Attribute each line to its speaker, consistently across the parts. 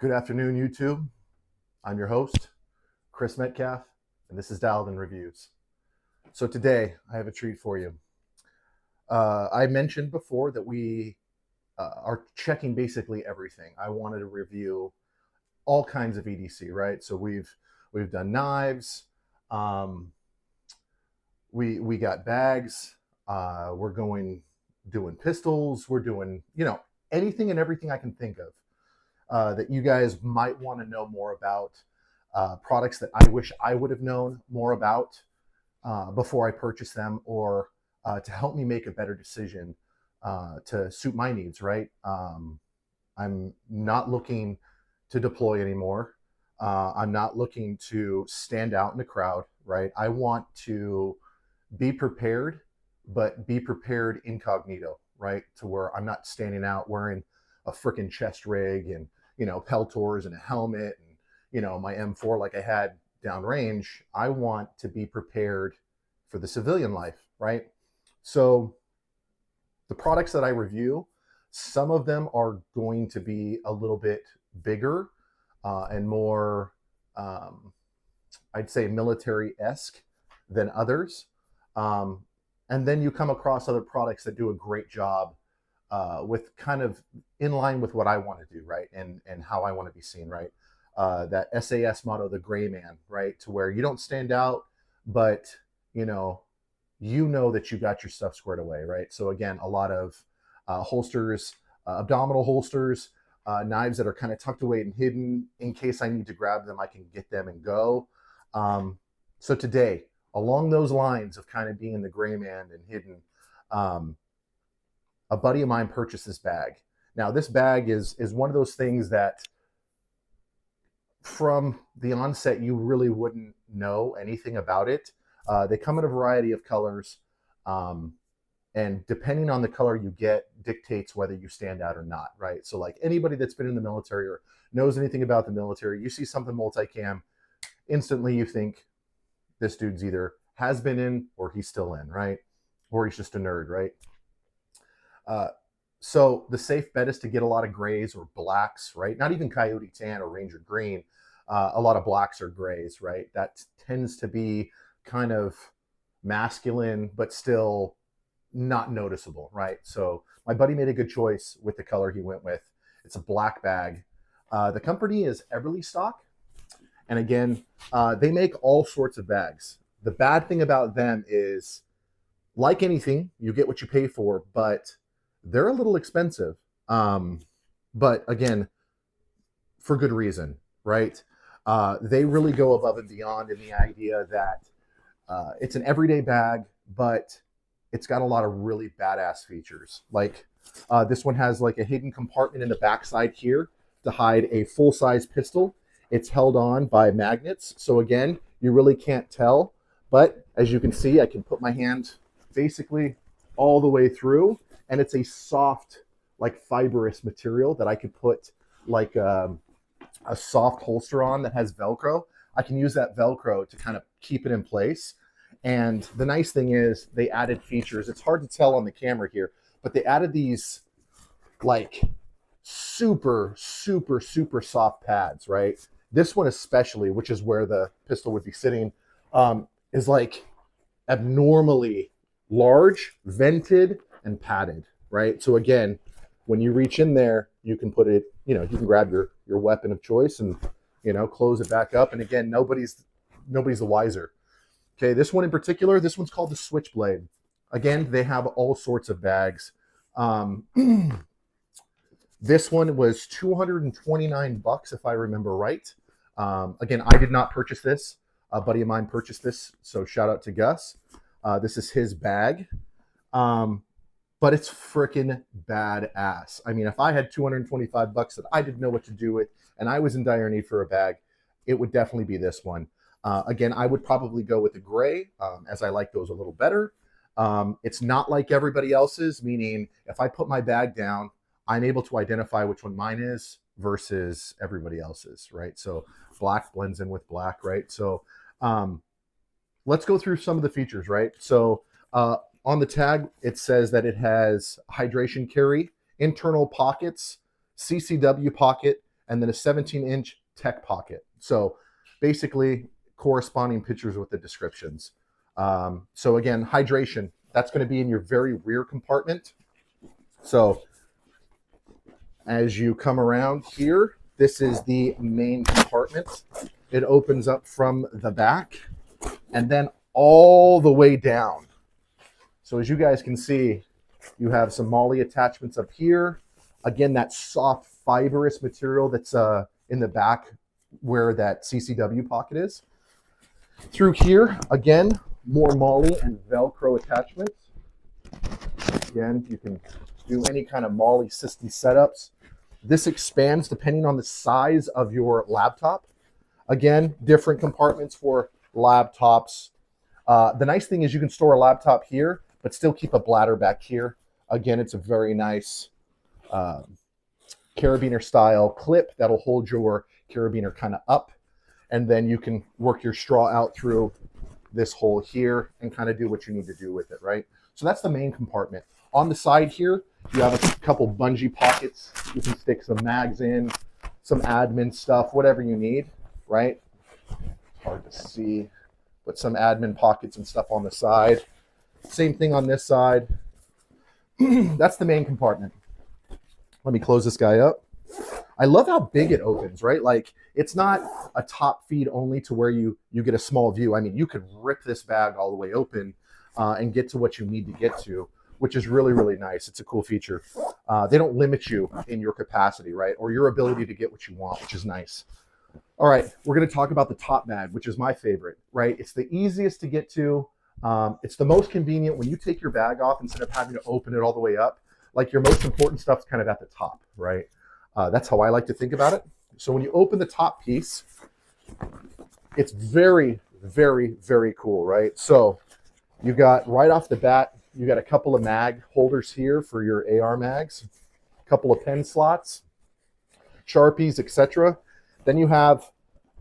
Speaker 1: Good afternoon, YouTube. I'm your host, Chris Metcalf, and this is Dialed In Reviews. So today, I have a treat for you. I mentioned before that we are checking basically everything. I wanted to review all kinds of EDC, right? So we've done knives, um, we got bags, we're doing pistols, we're doing anything and everything I can think of that you guys might want to know more about, products that I wish I would have known more about before I purchased them, or to help me make a better decision to suit my needs, right? I'm not looking to deploy anymore. I'm not looking to stand out in the crowd, right? I want to be prepared, but be prepared incognito, right? To where I'm not standing out wearing a freaking chest rig and Peltors and a helmet and my M4 like I had downrange. I want to be prepared for the civilian life, right? So the products that I review, some of them are going to be a little bit bigger and more, I'd say, military-esque than others. Um, and then you come across other products that do a great job with kind of in line with what I want to do, right? And how I want to be seen, right? That SAS motto, the gray man, right? To where you don't stand out, but you know, that you got your stuff squared away, right? So again, a lot of holsters, abdominal holsters, knives that are kind of tucked away and hidden in case I need to grab them, I can get them and go. So today, along those lines of kind of being the gray man and hidden, um, a buddy of mine purchased this bag. Now, this bag is one of those things that from the onset you really wouldn't know anything about it. They come in a variety of colors, um, and depending on the color you get dictates whether you stand out or not, right? So, like anybody that's been in the military or knows anything about the military, you see something multicam, instantly you think this dude's either has been in or he's still in, right? Or he's just a nerd, right? Uh, so the safe bet is to get a lot of grays or blacks, right? Not even coyote tan or ranger green. A lot of blacks or grays, right? That tends to be kind of masculine, but still not noticeable, right? So my buddy made a good choice with the color he went with. It's a black bag. The company is Everlystock, and again, they make all sorts of bags. The bad thing about them is, like anything, you get what you pay for, but they're a little expensive. But again, for good reason, right? They really go above and beyond in the idea that it's an everyday bag, but it's got a lot of really badass features. Like this one has like a hidden compartment in the backside here to hide a full-size pistol. It's held on by magnets, so again, you really can't tell. But as you can see, I can put my hand basically all the way through, and it's a soft, like fibrous material that I could put like a soft holster on that has Velcro. I can use that Velcro to kind of keep it in place. And the nice thing is they added features. It's hard to tell on the camera here, but they added these like super, super, super soft pads, right? This one especially, which is where the pistol would be sitting, is like abnormally large, vented, and padded, right? So again, when you reach in there, you can put it, you can grab your weapon of choice and close it back up. And again, nobody's the wiser. Okay, this one in particular, this one's called the Switchblade. Again, they have all sorts of bags. This one was $229 if I remember right. Again, I did not purchase this. A buddy of mine purchased this, so shout out to Gus. This is his bag. But it's freaking badass. I mean, if I had $225 that I didn't know what to do with and I was in dire need for a bag, it would definitely be this one. Again, I would probably go with the gray, as I like those a little better. It's not like everybody else's, meaning if I put my bag down, I'm able to identify which one mine is versus everybody else's, right? So black blends in with black, right? So let's go through some of the features, right? So on the tag, it says that it has hydration carry, internal pockets, CCW pocket, and then a 17-inch tech pocket. So basically corresponding pictures with the descriptions. So again, hydration, that's going to be in your very rear compartment. So as you come around here, this is the main compartment. It opens up from the back and then all the way down. So as you guys can see, you have some MOLLE attachments up here. Again, that soft fibrous material that's in the back where that CCW pocket is. Through here, again, more MOLLE and Velcro attachments. Again, you can do any kind of MOLLE system setups. This expands depending on the size of your laptop. Again, different compartments for laptops. The nice thing is you can store a laptop here, but still keep a bladder back here. Again, it's a very nice carabiner style clip that'll hold your carabiner kind of up. And then you can work your straw out through this hole here and kind of do what you need to do with it, right? So that's the main compartment. On the side here, you have a couple bungee pockets. You can stick some mags in, some admin stuff, whatever you need, right? It's hard to see, but some admin pockets and stuff on the side. Same thing on this side. That's the main compartment. Let me close this guy up. I love how big it opens, right? Like it's not a top feed only to where you get a small view. I mean, you could rip this bag all the way open and get to what you need to get to, which is really, really nice. It's a cool feature. They don't limit you in your capacity, right? Or your ability to get what you want, which is nice. All right, we're gonna talk about the top bag, which is my favorite, right? It's the easiest to get to. It's the most convenient when you take your bag off instead of having to open it all the way up. Like your most important stuff's kind of at the top, right? That's how I like to think about it. So when you open the top piece, it's very, very, very cool, right? So you got right off the bat, you got a couple of mag holders here for your AR mags, a couple of pen slots, Sharpies, etc. Then you have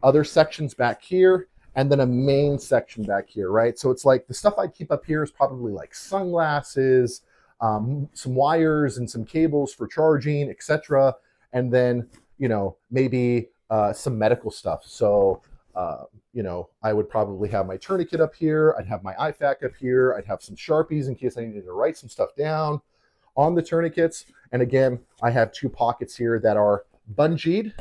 Speaker 1: other sections back here and then a main section back here, right? So it's like the stuff I keep up here is probably like sunglasses, some wires and some cables for charging, etc. And then, you know, maybe some medical stuff. So, you know, I would probably have my tourniquet up here. I'd have my IFAK up here. I'd have some Sharpies in case I needed to write some stuff down on the tourniquets. And again, I have two pockets here that are bungeed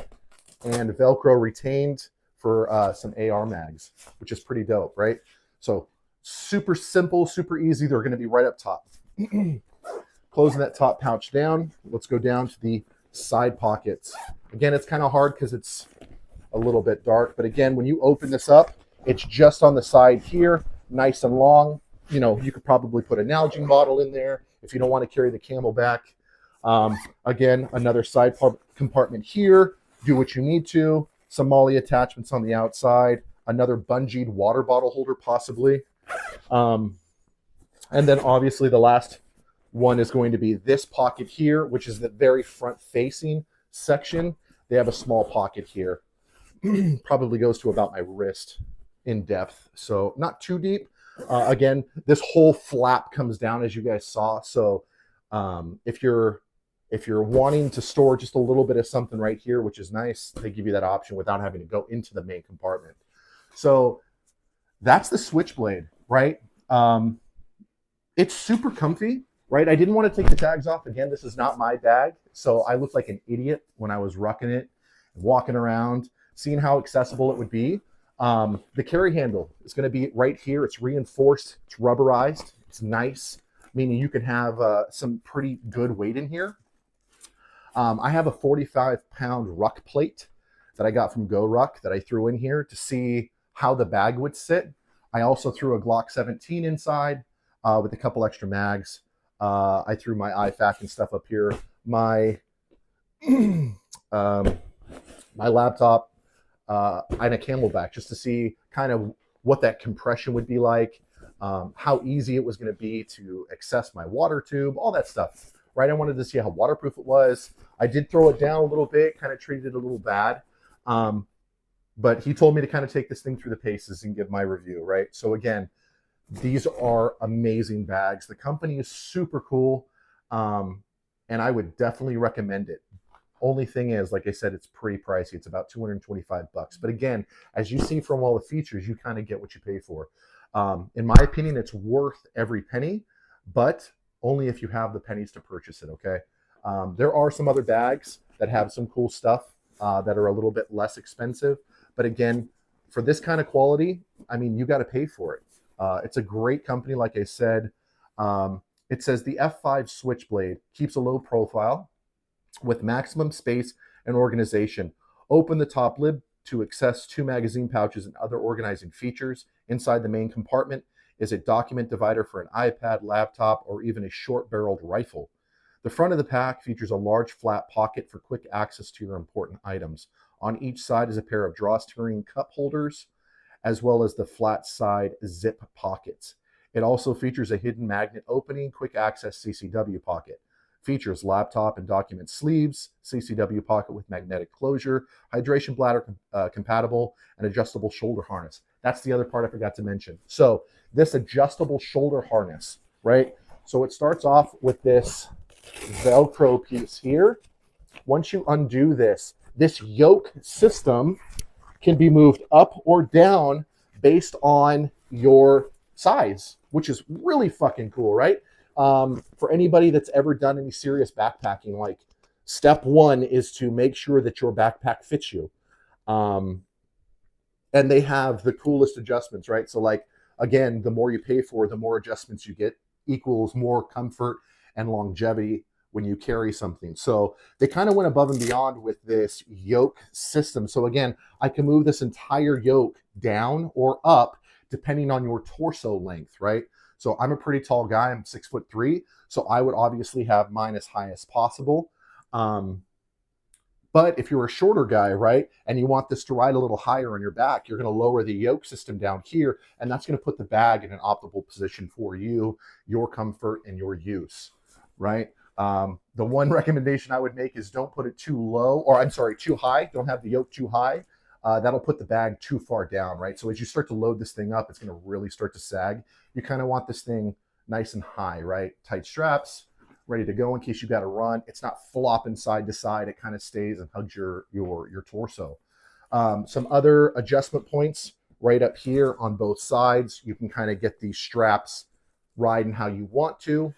Speaker 1: and Velcro retained for some AR mags, which is pretty dope, right? So super simple, super easy. They're going to be right up top. Closing that top pouch down. Let's go down to the side pockets. Again, it's kind of hard because it's a little bit dark, but again, when you open this up, it's just on the side here, nice and long. You know, you could probably put an Nalgene bottle in there if you don't want to carry the CamelBak. Again, another side compartment here. Do what you need to. Some MOLLE attachments on the outside. Another bungeed water bottle holder, possibly. And then obviously the last one is going to be this pocket here, which is the very front-facing section. They have a small pocket here. Probably goes to about my wrist in depth, so not too deep. Again, this whole flap comes down, as you guys saw. So if you're wanting to store just a little bit of something right here, which is nice, they give you that option without having to go into the main compartment. So that's the Switchblade, right? It's super comfy, right? I didn't want to take the tags off. Again, this is not my bag, so I looked like an idiot when I was rucking it and walking around, seeing how accessible it would be. The carry handle is going to be right here. It's reinforced, it's rubberized, it's nice, meaning you can have some pretty good weight in here. I have a 45-pound ruck plate that I got from GoRuck that I threw in here to see how the bag would sit. I also threw a Glock 17 inside with a couple extra mags. I threw my IFAK and stuff up here. My my laptop and a CamelBak just to see kind of what that compression would be like, how easy it was going to be to access my water tube, all that stuff, right? I wanted to see how waterproof it was. I did throw it down a little bit, kind of treated it a little bad. But he told me to kind of take this thing through the paces and give my review, right? So again, these are amazing bags. The company is super cool, and I would definitely recommend it. Only thing is, like I said, it's pretty pricey. It's about 225 bucks. But again, as you see from all the features, you kind of get what you pay for. In my opinion, it's worth every penny, but only if you have the pennies to purchase it, okay? There are some other bags that have some cool stuff that are a little bit less expensive. But again, for this kind of quality, I mean, you got to pay for it. It's a great company, like I said. It says the F5 Switchblade keeps a low profile with maximum space and organization. Open the top lid to access 2 magazine pouches and other organizing features. Inside the main compartment is a document divider for an iPad, laptop, or even a short-barreled rifle. The front of the pack features a large flat pocket for quick access to your important items. On each side is a pair of drawstring cup holders, as well as the flat side zip pockets. It also features a hidden magnet opening, quick access CCW pocket. Features laptop and document sleeves, CCW pocket with magnetic closure, hydration bladder compatible, and adjustable shoulder harness. That's the other part I forgot to mention. So this adjustable shoulder harness, right? So it starts off with this Velcro piece here. Once you undo this, this yoke system can be moved up or down based on your size, which is really fucking cool, right? For anybody that's ever done any serious backpacking, like step one is to make sure that your backpack fits you. And they have the coolest adjustments, right? So like, again, the more you pay for, the more adjustments you get equals more comfort and longevity when you carry something. So they kind of went above and beyond with this yoke system. So again, I can move this entire yoke down or up depending on your torso length, right? So I'm a pretty tall guy. I'm 6'3", so I would obviously have mine as high as possible. But if you're a shorter guy, right, and you want this to ride a little higher on your back, you're going to lower the yoke system down here, and that's going to put the bag in an optimal position for you, your comfort, and your use, right? The one recommendation I would make is don't put it too low, or I'm sorry, too high. Don't have the yoke too high. That'll put the bag too far down, right? So as you start to load this thing up, it's going to really start to sag. You kind of want this thing nice and high, right? Tight straps, ready to go in case you got to run. It's not flopping side to side. It kind of stays and hugs your torso. Some other adjustment points right up here on both sides. You can kind of get these straps riding how you want to.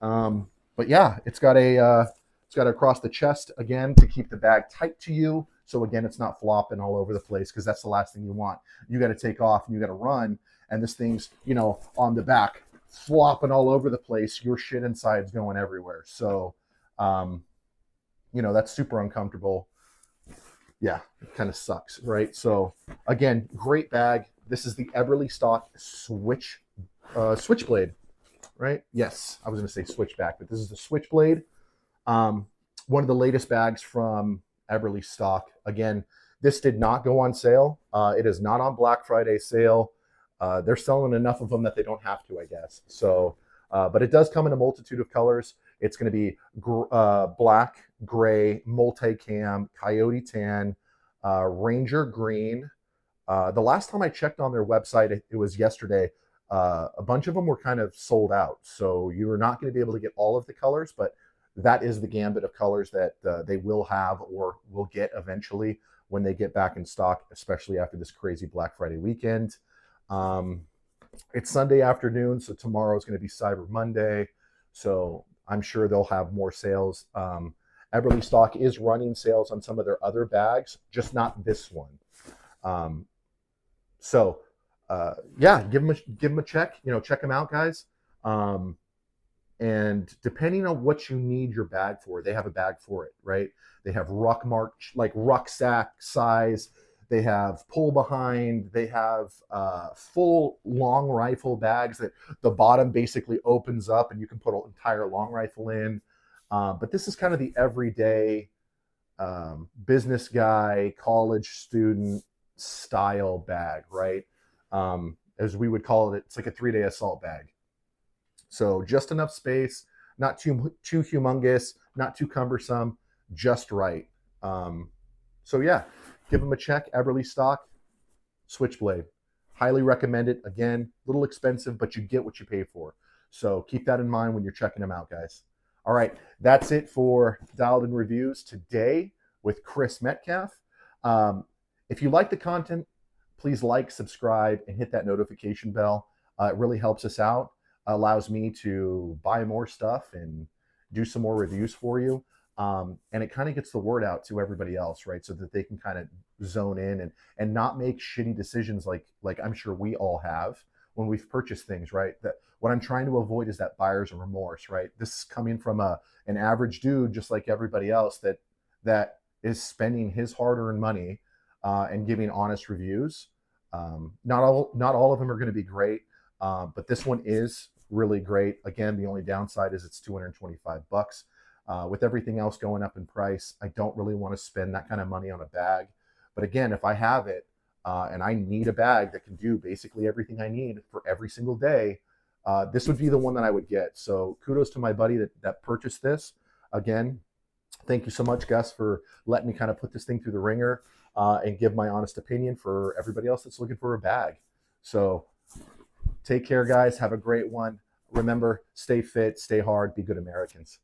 Speaker 1: But yeah, it's got across the chest again to keep the bag tight to you. So again, it's not flopping all over the place because that's the last thing you want. You got to take off and you got to run, and this thing's, on the back flopping all over the place. Your shit inside's going everywhere. So, that's super uncomfortable. Yeah, it kind of sucks, right? So again, great bag. This is the Eberlestock Switchblade, right? Yes, I was going to say Switchback, but this is the Switchblade. One of the latest bags from Eberlestock. Again, this did not go on sale. It is not on Black Friday sale. They're selling enough of them that they don't have to, I guess. So, but it does come in a multitude of colors. It's going to be black, gray, multicam, coyote tan, ranger green. The last time I checked on their website, it was yesterday. A bunch of them were kind of sold out. So you are not going to be able to get all of the colors, but that is the gambit of colors that they will have or will get eventually when they get back in stock, especially after this crazy Black Friday weekend. It's Sunday afternoon, so tomorrow is going to be Cyber Monday. So I'm sure they'll have more sales. Eberlestock is running sales on some of their other bags, just not this one. Yeah, give them a check. Check them out, guys. And depending on what you need your bag for, they have a bag for it, right? They have rucksack size. They have pull behind. They have full long rifle bags that the bottom basically opens up and you can put an entire long rifle in. But this is kind of the everyday business guy, college student style bag, right? As we would call it, it's like a 3-day assault bag. So just enough space, not too humongous, not too cumbersome, just right. So yeah, give them a check. Eberlestock Switchblade. Highly recommend it. Again, a little expensive, but you get what you pay for. So keep that in mind when you're checking them out, guys. All right, that's it for Dialed In Reviews today with Chris Metcalf. If you like the content, please like, subscribe, and hit that notification bell. It really helps us out, allows me to buy more stuff and do some more reviews for you. And it kind of gets the word out to everybody else, right? So that they can kind of zone in and not make shitty decisions like I'm sure we all have when we've purchased things, right? That what I'm trying to avoid is that buyer's remorse, right? This is coming from an average dude just like everybody else that is spending his hard-earned money and giving honest reviews. Not all of them are going to be great, but this one is really great. Again, the only downside is it's $225. With everything else going up in price, I don't really want to spend that kind of money on a bag. But again, if I have it and I need a bag that can do basically everything I need for every single day, this would be the one that I would get. So kudos to my buddy that purchased this. Again, thank you so much, Gus, for letting me kind of put this thing through the ringer and give my honest opinion for everybody else that's looking for a bag. So take care, guys. Have a great one. Remember, stay fit, stay hard, be good Americans.